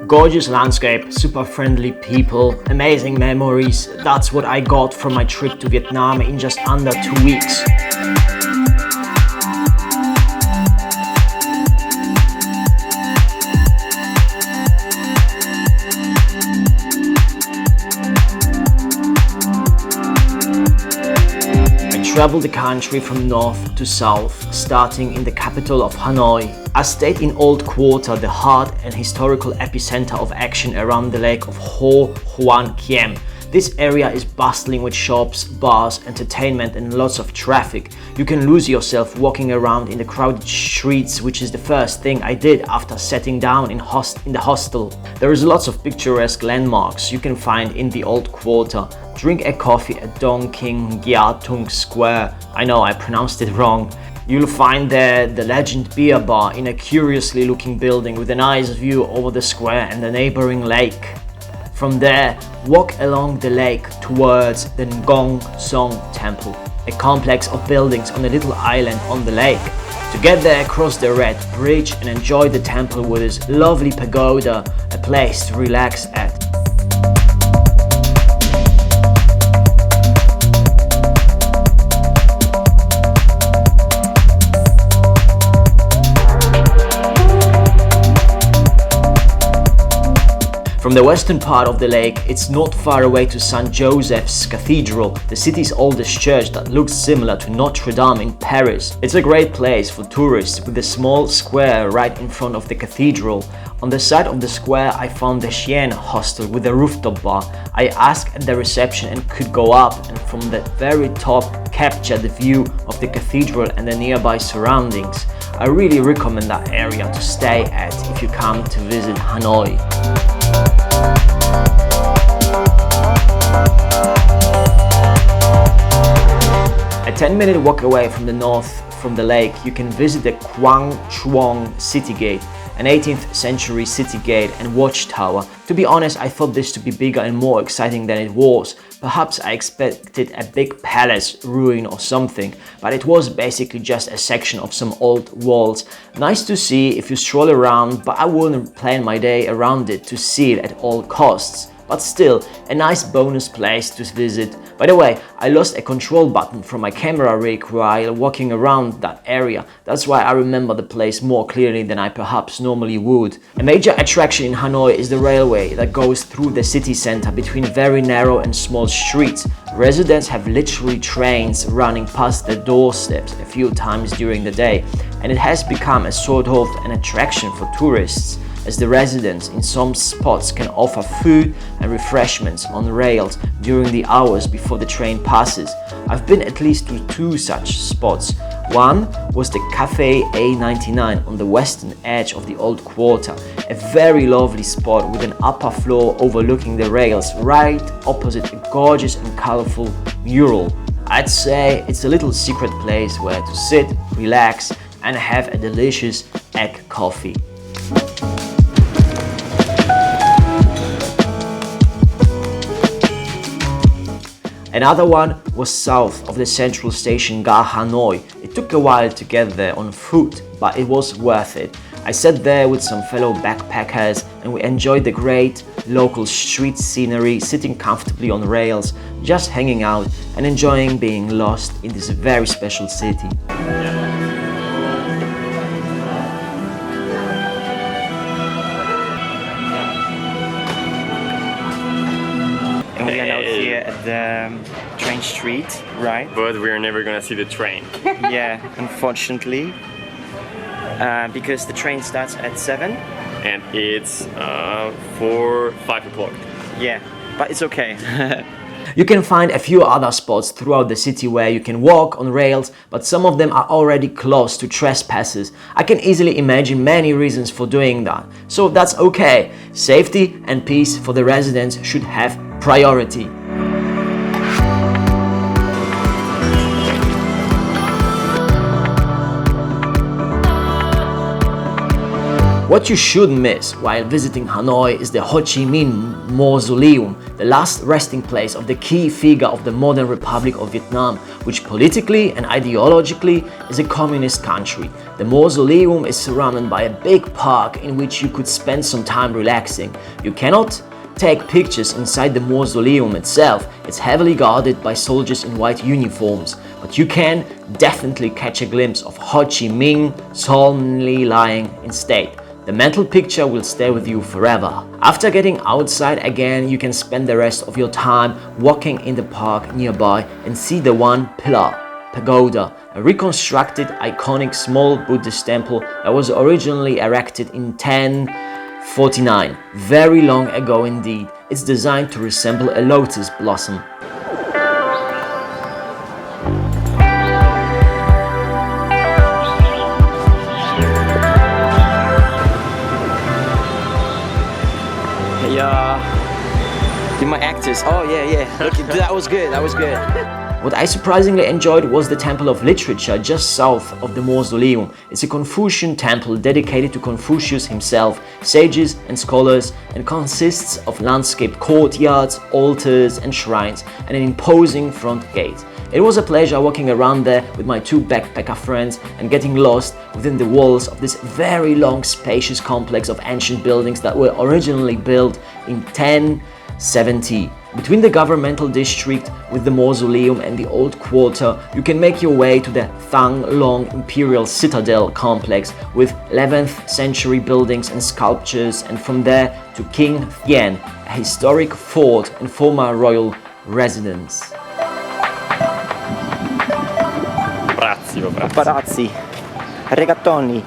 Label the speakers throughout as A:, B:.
A: Gorgeous landscape, super friendly people, amazing memories. That's what I got from my trip to Vietnam in just under 2 weeks. Traveled the country from north to south, starting in the capital of Hanoi. I stayed in Old Quarter, the heart and historical epicenter of action around the lake of Ho Hoan Kiem. This area is bustling with shops, bars, entertainment and lots of traffic. You can lose yourself walking around in the crowded streets, which is the first thing I did after sitting down in the hostel. There is lots of picturesque landmarks you can find in the Old Quarter. Drink a coffee at Dong King Gyatong Square. I know I pronounced it wrong. You'll find there the Legend Beer Bar in a curiously looking building with a nice view over the square and the neighboring lake. From there, walk along the lake towards the Ngong Song Temple, a complex of buildings on a little island on the lake. To get there, cross the Red Bridge and enjoy the temple with its lovely pagoda, a place to relax at. From the western part of the lake, it's not far away to St. Joseph's Cathedral, the city's oldest church that looks similar to Notre Dame in Paris. It's a great place for tourists with a small square right in front of the cathedral. On the side of the square, I found the Xian hostel with a rooftop bar. I asked at the reception and could go up and from the very top capture the view of the cathedral and the nearby surroundings. I really recommend that area to stay at if you come to visit Hanoi. A 10-minute walk away from the north from the lake, you can visit the Quang Chuong City Gate, an 18th century city gate and watchtower. To be honest, I thought this to be bigger and more exciting than it was. Perhaps I expected a big palace, ruin or something, but it was basically just a section of some old walls. Nice to see if you stroll around, but I wouldn't plan my day around it to see it at all costs. But still, a nice bonus place to visit. By the way, I lost a control button from my camera rig while walking around that area. That's why I remember the place more clearly than I perhaps normally would. A major attraction in Hanoi is the railway that goes through the city center between very narrow and small streets. Residents have literally trains running past their doorsteps a few times during the day, and it has become a sort of an attraction for tourists, as the residents in some spots can offer food and refreshments on rails during the hours before the train passes. I've been at least to 2 such spots. One was the Cafe A99 on the western edge of the Old Quarter, a very lovely spot with an upper floor overlooking the rails right opposite a gorgeous and colorful mural. I'd say it's a little secret place where to sit, relax and have a delicious egg coffee. Another one was south of the central station Ga Hanoi. It took a while to get there on foot, but it was worth it. I sat there with some fellow backpackers and we enjoyed the great local street scenery, sitting comfortably on rails, just hanging out and enjoying being lost in this very special city. And we are now here at the train street, right?
B: But we're never gonna see the train.
A: Yeah, unfortunately. Because the train starts at 7.
B: And it's 5 o'clock.
A: Yeah, but it's okay. You can find a few other spots throughout the city where you can walk on rails, but some of them are already closed to trespassers. I can easily imagine many reasons for doing that, so that's okay. Safety and peace for the residents should have priority. What you shouldn't miss while visiting Hanoi is the Ho Chi Minh Mausoleum, the last resting place of the key figure of the modern Republic of Vietnam, which politically and ideologically is a communist country. The mausoleum is surrounded by a big park in which you could spend some time relaxing. You cannot take pictures inside the mausoleum itself. It's heavily guarded by soldiers in white uniforms, but you can definitely catch a glimpse of Ho Chi Minh solemnly lying in state. The mental picture will stay with you forever. After getting outside again, you can spend the rest of your time walking in the park nearby and see the one Pillar Pagoda, a reconstructed iconic small Buddhist temple that was originally erected in 1049, very long ago indeed. It's designed to resemble a lotus blossom. Hey, my actors. Oh yeah. Look, that was good. What I surprisingly enjoyed was the Temple of Literature just south of the mausoleum. It's a Confucian temple dedicated to Confucius himself, sages and scholars, and consists of landscaped courtyards, altars and shrines, and an imposing front gate. It was a pleasure walking around there with my two backpacker friends and getting lost within the walls of this very long, spacious complex of ancient buildings that were originally built in 1070. Between the governmental district with the mausoleum and the Old Quarter, you can make your way to the Thang Imperial Citadel complex with 11th century buildings and sculptures, and from there to King Thien, a historic fort and former royal residence.
C: Paparazzi, regattoni.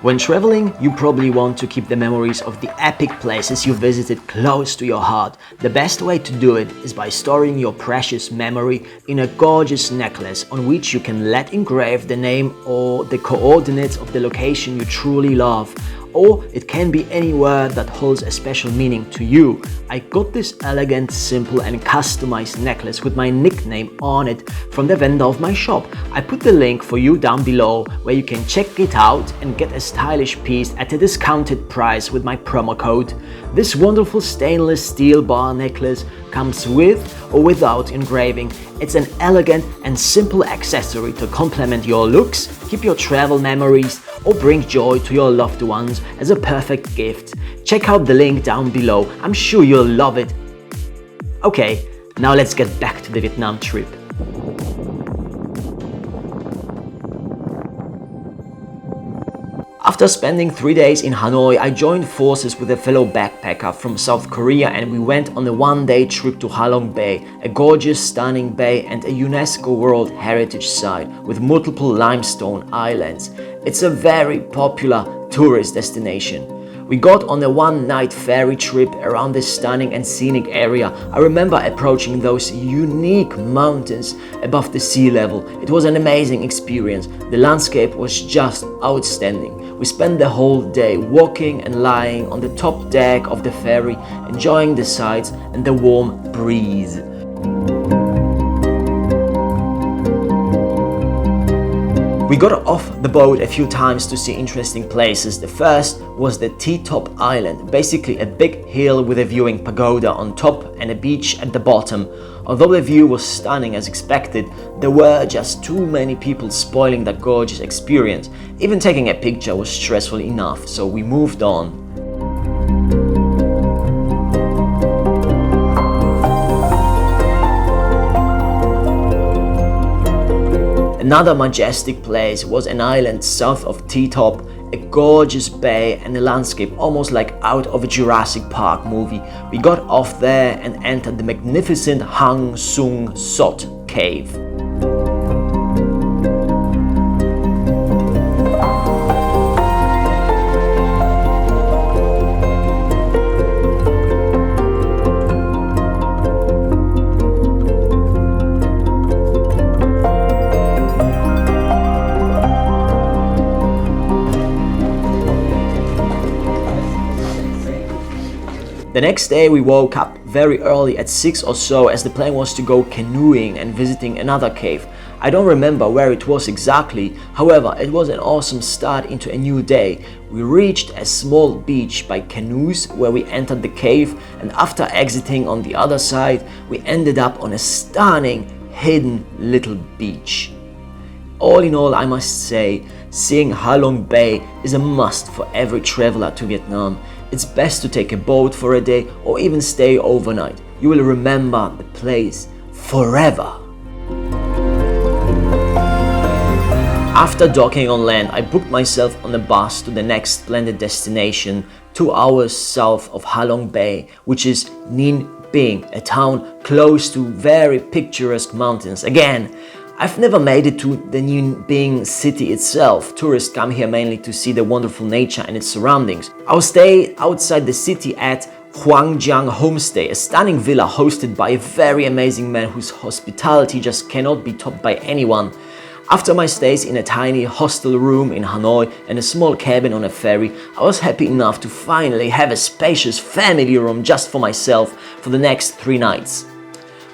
A: When traveling, you probably want to keep the memories of the epic places you visited close to your heart. The best way to do it is by storing your precious memory in a gorgeous necklace on which you can let engrave the name or the coordinates of the location you truly love. Or it can be any word that holds a special meaning to you. I got this elegant, simple and customized necklace with my nickname on it from the vendor of my shop. I put the link for you down below where you can check it out and get a stylish piece at a discounted price with my promo code. This wonderful stainless steel bar necklace comes with or without engraving. It's an elegant and simple accessory to complement your looks, keep your travel memories, or bring joy to your loved ones as a perfect gift. Check out the link down below. I'm sure you'll love it. Okay, now let's get back to the Vietnam trip. After spending 3 days in Hanoi, I joined forces with a fellow backpacker from South Korea and we went on a one-day trip to Halong Bay, a gorgeous, stunning bay and a UNESCO World Heritage Site with multiple limestone islands. It's a very popular tourist destination. We got on a one-night ferry trip around this stunning and scenic area. I remember approaching those unique mountains above the sea level. It was an amazing experience. The landscape was just outstanding. We spent the whole day walking and lying on the top deck of the ferry, enjoying the sights and the warm breeze. We got off the boat a few times to see interesting places. The first was the T-Top Island, basically a big hill with a viewing pagoda on top and a beach at the bottom. Although the view was stunning as expected, there were just too many people spoiling that gorgeous experience. Even taking a picture was stressful enough, so we moved on. Another majestic place was an island south of T-Top, a gorgeous bay and a landscape almost like out of a Jurassic Park movie. We got off there and entered the magnificent Hang Sung Sot cave. The next day we woke up very early at 6 or so as the plan was to go canoeing and visiting another cave. I don't remember where it was exactly, however, it was an awesome start into a new day. We reached a small beach by canoes where we entered the cave, and after exiting on the other side, we ended up on a stunning, hidden little beach. All in all, I must say, seeing Halong Bay is a must for every traveler to Vietnam. It's best to take a boat for a day or even stay overnight. You will remember the place forever. After docking on land, I booked myself on a bus to the next splendid destination, 2 hours south of Halong Bay, which is Ninh Binh, a town close to very picturesque mountains. Again, I've never made it to the Ninh Binh city itself. Tourists come here mainly to see the wonderful nature and its surroundings. I'll stay outside the city at Huang Mua Homestay, a stunning villa hosted by a very amazing man whose hospitality just cannot be topped by anyone. After my stays in a tiny hostel room in Hanoi and a small cabin on a ferry, I was happy enough to finally have a spacious family room just for myself for the next 3 nights.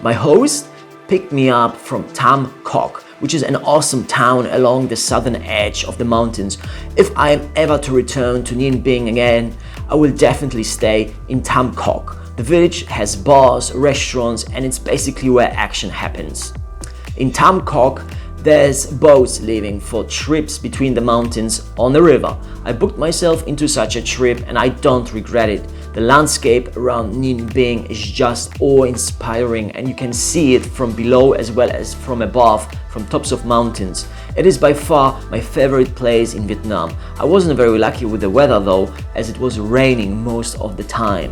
A: My host picked me up from Tam Coc, which is an awesome town along the southern edge of the mountains. If I am ever to return to Ninh Binh again, I will definitely stay in Tam Coc. The village has bars, restaurants, and it's basically where action happens. In Tam Coc, there's boats leaving for trips between the mountains on the river. I booked myself into such a trip and I don't regret it. The landscape around Ninh Binh is just awe-inspiring, and you can see it from below as well as from above, from tops of mountains. It is by far my favorite place in Vietnam. I wasn't very lucky with the weather though, as it was raining most of the time.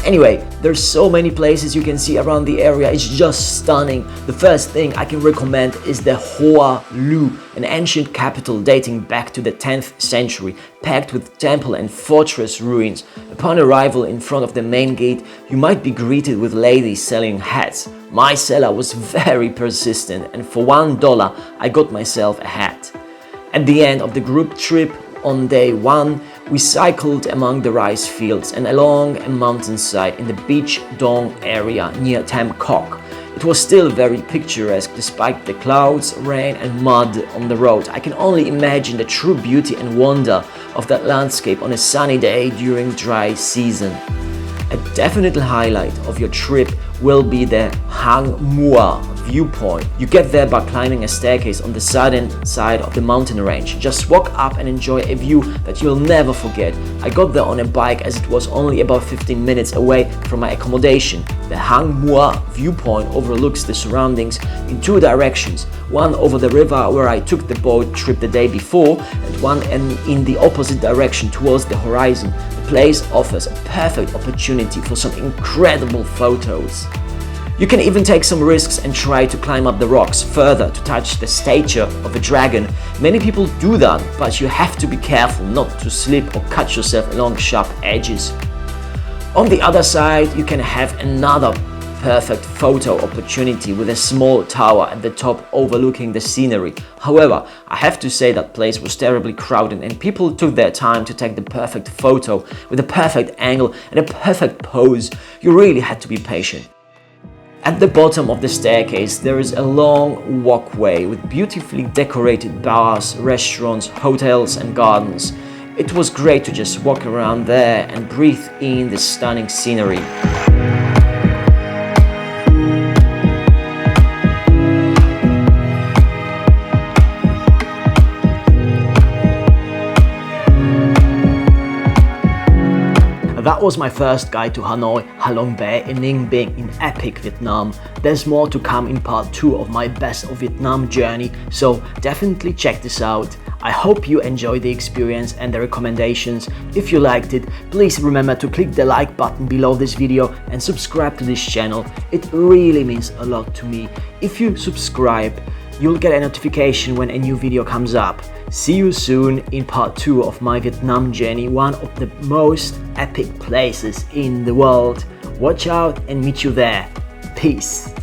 A: Anyway, there's so many places you can see around the area, it's just stunning. The first thing I can recommend is the Hoa Lu, an ancient capital dating back to the 10th century, packed with temple and fortress ruins. Upon arrival in front of the main gate, you might be greeted with ladies selling hats. My seller was very persistent, and for $1 I got myself a hat. At the end of the group trip, on day 1, we cycled among the rice fields and along a mountainside in the Beach Dong area near Tam Coc. It was still very picturesque despite the clouds, rain and mud on the road. I can only imagine the true beauty and wonder of that landscape on a sunny day during dry season. A definite highlight of your trip will be the Huang Mua Viewpoint. You get there by climbing a staircase on the southern side of the mountain range. Just walk up and enjoy a view that you'll never forget. I got there on a bike as it was only about 15 minutes away from my accommodation. The Huang Mua Viewpoint overlooks the surroundings in 2 directions, one over the river where I took the boat trip the day before, and one in the opposite direction towards the horizon. The place offers a perfect opportunity for some incredible photos. You can even take some risks and try to climb up the rocks further to touch the stature of a dragon. Many people do that, but you have to be careful not to slip or cut yourself along sharp edges. On the other side, you can have another perfect photo opportunity with a small tower at the top overlooking the scenery. However, I have to say that place was terribly crowded and people took their time to take the perfect photo with a perfect angle and a perfect pose. You really had to be patient. At the bottom of the staircase, there is a long walkway with beautifully decorated bars, restaurants, hotels and gardens. It was great to just walk around there and breathe in the stunning scenery. That was my first guide to Hanoi, Halong Bay and Ninh Binh in epic Vietnam. There's more to come in part 2 of my best of Vietnam journey, so definitely check this out. I hope you enjoyed the experience and the recommendations. If you liked it, please remember to click the like button below this video and subscribe to this channel. It really means a lot to me. If you subscribe, you'll get a notification when a new video comes up. See you soon in part 2 of my Vietnam journey, one of the most epic places in the world. Watch out and meet you there. Peace.